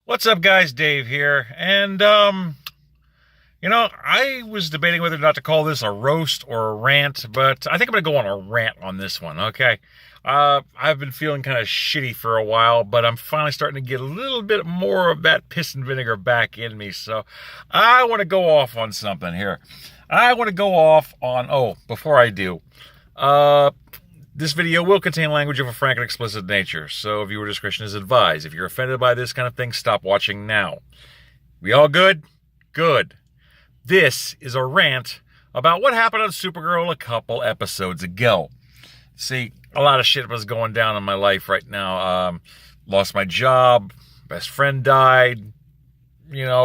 What's up, guys? Dave here. And, I was debating whether or not to call this a roast or a rant, but I think I'm going to go on a rant on this one, okay? I've been feeling kind of shitty for a while, but I'm finally starting to get a little bit more of that piss and vinegar back in me, so I want to go off on something here. I want to go off on, before I do, this video will contain language of a frank and explicit nature, so viewer discretion is advised. If you're offended by this kind of thing, stop watching now. We all good? Good. This is a rant about what happened on Supergirl a couple episodes ago. See, a lot of shit was going down in my life right now. Lost my job, best friend died,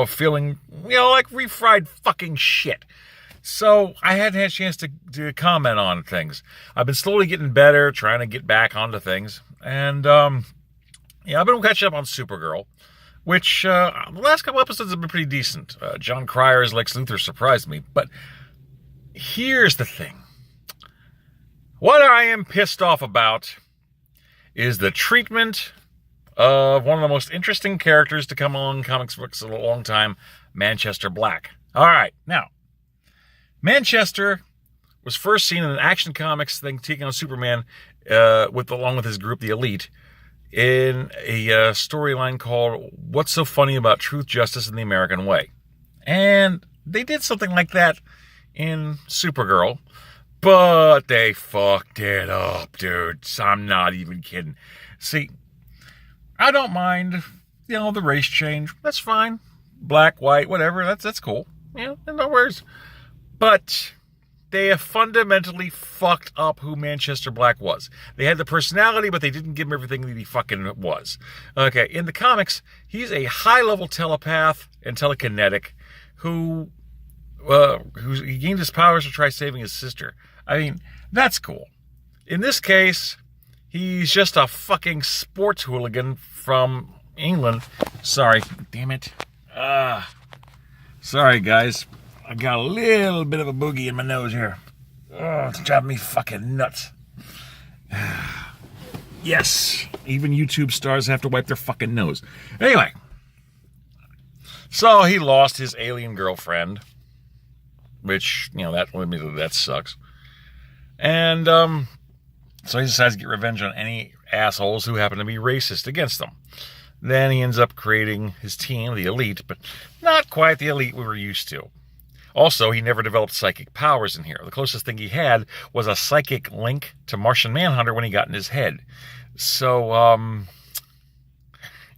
feeling, like refried fucking shit. So I hadn't had a chance to comment on things. I've been slowly getting better, trying to get back onto things. And, I've been catching up on Supergirl, which the last couple episodes have been pretty decent. John Cryer as Lex Luthor surprised me. But here's the thing. What I am pissed off about is the treatment of one of the most interesting characters to come on comics books in a long time, Manchester Black. All right, now, Manchester was first seen in an Action Comics thing taking on Superman along with his group, the Elite, in a storyline called What's So Funny About Truth, Justice, and the American Way. And they did something like that in Supergirl, but they fucked it up, dude. I'm not even kidding. See, I don't mind, the race change. That's fine. Black, white, whatever. That's cool. No worries. But they have fundamentally fucked up who Manchester Black was. They had the personality, but they didn't give him everything that he fucking was. Okay, in the comics, he's a high-level telepath and telekinetic who he gained his powers to try saving his sister. I mean, that's cool. In this case, he's just a fucking sports hooligan from England. Sorry, damn it. Sorry, guys. I got a little bit of a boogie in my nose here. Oh, it's driving me fucking nuts. Yes, even YouTube stars have to wipe their fucking nose. Anyway, so he lost his alien girlfriend, which, that sucks. And so he decides to get revenge on any assholes who happen to be racist against them. Then he ends up creating his team, the Elite, but not quite the Elite we were used to. Also, he never developed psychic powers in here. The closest thing he had was a psychic link to Martian Manhunter when he got in his head. So,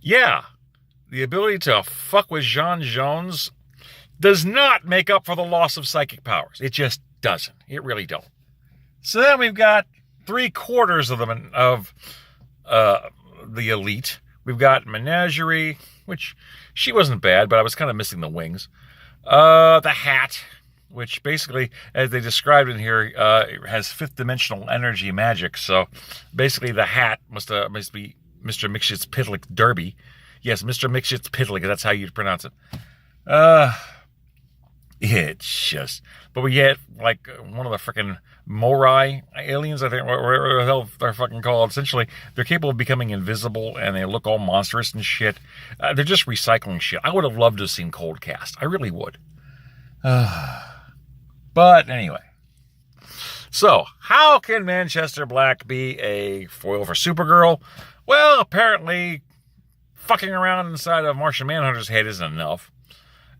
the ability to fuck with John Jones does not make up for the loss of psychic powers. It just doesn't. It really don't. So then we've got 3/4 of them of the Elite. We've got Menagerie, which she wasn't bad, but I was kind of missing the wings. The Hat, which basically, as they described in here, has fifth dimensional energy magic. So basically, the Hat must be Mr. Mixshit's Derby. Yes, Mr. Mixshit's that's how you pronounce it. It's just, but we get like one of the freaking Morai aliens, I think, whatever the hell they're fucking called. Essentially, they're capable of becoming invisible and they look all monstrous and shit. They're just recycling shit. I would have loved to have seen Cold Cast. I really would. But anyway. So, how can Manchester Black be a foil for Supergirl? Well, apparently, fucking around inside of Martian Manhunter's head isn't enough.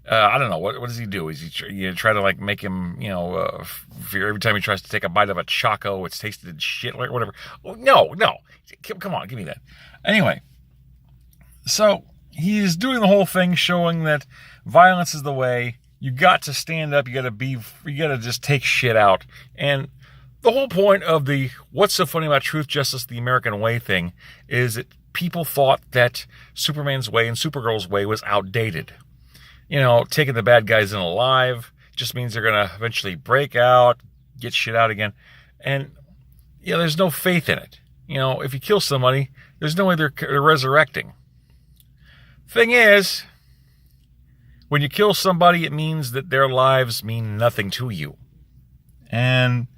I don't know. What does he do? Is he try to like make him, every time he tries to take a bite of a Choco, it's tasted shit or whatever? Oh, no. Come on, give me that. Anyway, so he's doing the whole thing showing that violence is the way. You got to stand up. You got to just take shit out. And the whole point of the What's So Funny About Truth, Justice, the American Way thing is that people thought that Superman's way and Supergirl's way was outdated. Taking the bad guys in alive just means they're going to eventually break out, get shit out again. And, there's no faith in it. If you kill somebody, there's no way they're resurrecting. Thing is, when you kill somebody, it means that their lives mean nothing to you. And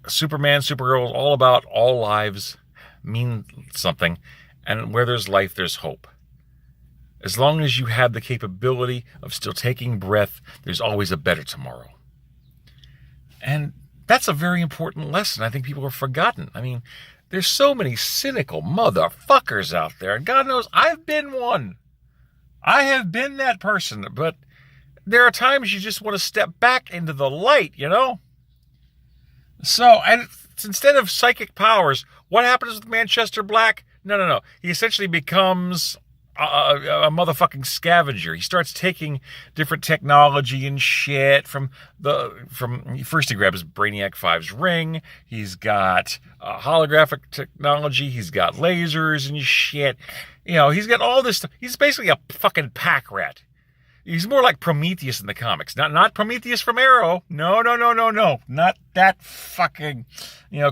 Superman, Supergirl is all about all lives mean something. And where there's life, there's hope. As long as you have the capability of still taking breath, there's always a better tomorrow. And that's a very important lesson I think people have forgotten. I mean, there's so many cynical motherfuckers out there, and God knows I've been one. I have been that person, but there are times you just want to step back into the light, you know? So, and instead of psychic powers, what happens with Manchester Black? No. He essentially becomes a motherfucking scavenger. He starts taking different technology and shit from first he grabs Brainiac 5's ring. He's got holographic technology. He's got lasers and shit. You know, he's got all this stuff. He's basically a fucking pack rat. He's more like Prometheus in the comics. Not Prometheus from Arrow. No. Not that fucking,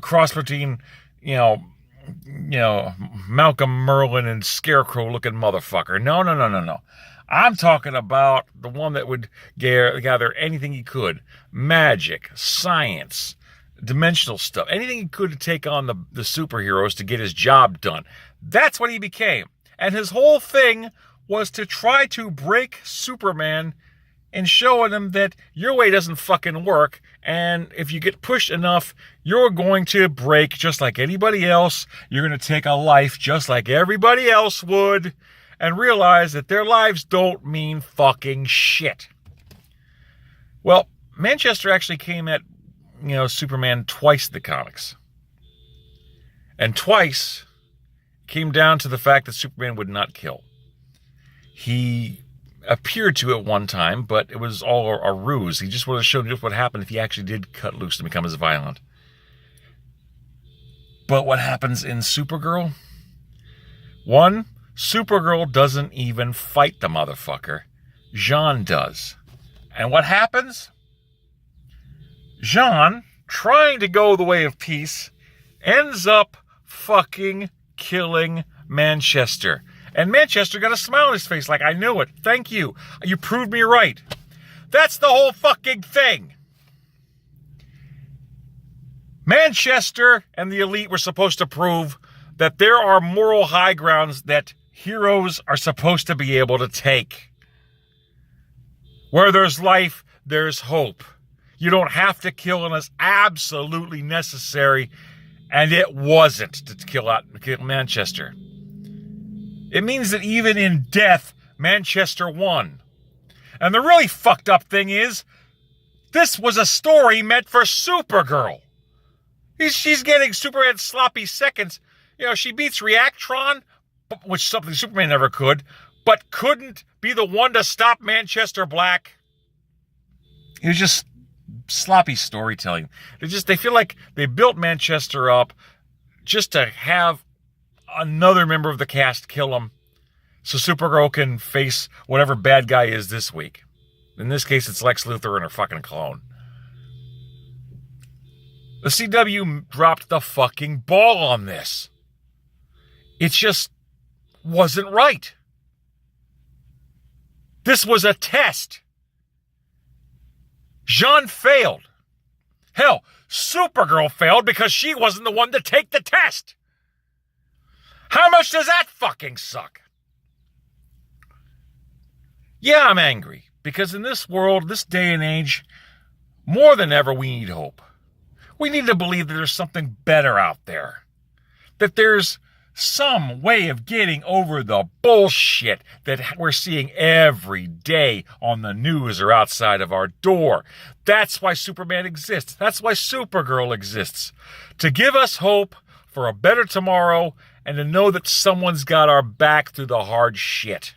cross between, Malcolm Merlin and Scarecrow looking motherfucker. No. I'm talking about the one that would gather anything he could. Magic, science, dimensional stuff. Anything he could to take on the superheroes to get his job done. That's what he became. And his whole thing was to try to break Superman and showing him that your way doesn't fucking work, and if you get pushed enough, you're going to break just like anybody else. You're going to take a life just like everybody else would, and realize that their lives don't mean fucking shit. Well, Manchester actually came at, Superman twice in the comics. And twice came down to the fact that Superman would not kill. He appeared to at one time, but it was all a ruse. He just wanted to show just what happened if he actually did cut loose and become as violent. But what happens in Supergirl? One, Supergirl doesn't even fight the motherfucker. Jean does. And what happens? Jean, trying to go the way of peace, ends up fucking killing Manchester. And Manchester got a smile on his face like, I knew it. Thank you. You proved me right. That's the whole fucking thing. Manchester and the elite were supposed to prove that there are moral high grounds that heroes are supposed to be able to take. Where there's life, there's hope. You don't have to kill unless absolutely necessary, and it wasn't to kill Manchester. It means that even in death, Manchester won. And the really fucked up thing is, this was a story meant for Supergirl. She's getting Superman's sloppy seconds. She beats Reactron, which is something Superman never could, but couldn't be the one to stop Manchester Black. It was just sloppy storytelling. They feel like they built Manchester up just to have another member of the cast kill him so Supergirl can face whatever bad guy is this week. In this case, it's Lex Luthor and her fucking clone. The CW dropped the fucking ball on this. It just wasn't right. This was a test. Jean failed. Hell, Supergirl failed because she wasn't the one to take the test. How much does that fucking suck? Yeah, I'm angry. Because in this world, this day and age, more than ever, we need hope. We need to believe that there's something better out there. That there's some way of getting over the bullshit that we're seeing every day on the news or outside of our door. That's why Superman exists. That's why Supergirl exists. To give us hope for a better tomorrow and to know that someone's got our back through the hard shit.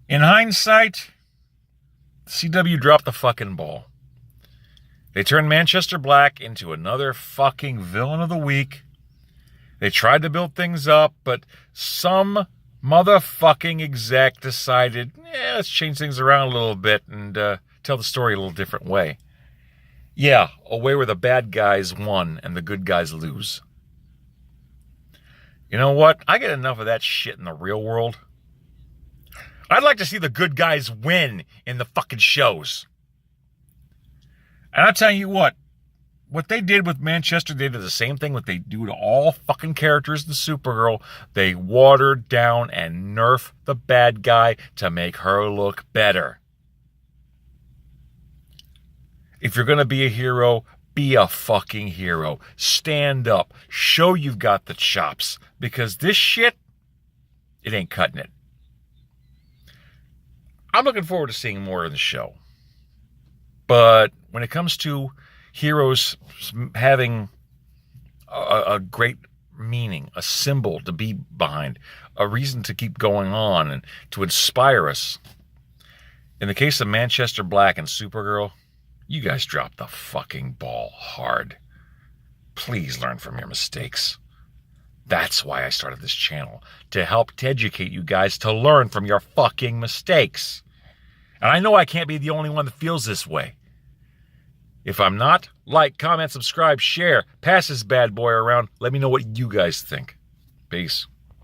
In hindsight, CW dropped the fucking ball. They turned Manchester Black into another fucking villain of the week. They tried to build things up, but some motherfucking exec decided, let's change things around a little bit and tell the story a little different way. Yeah, a way where the bad guys won and the good guys lose. You know what? I get enough of that shit in the real world. I'd like to see the good guys win in the fucking shows. And I'll tell you what, what they did with Manchester, they did the same thing what they do to all fucking characters in Supergirl. They watered down and nerf the bad guy to make her look better. If you're going to be a hero, be a fucking hero. Stand up. Show you've got the chops. Because this shit, it ain't cutting it. I'm looking forward to seeing more of the show. But when it comes to heroes having a great meaning, a symbol to be behind, a reason to keep going on and to inspire us, in the case of Manchester Black and Supergirl, you guys dropped the fucking ball hard. Please learn from your mistakes. That's why I started this channel, to help to educate you guys to learn from your fucking mistakes. And I know I can't be the only one that feels this way. If I'm not, like, comment, subscribe, share, pass this bad boy around. Let me know what you guys think. Peace.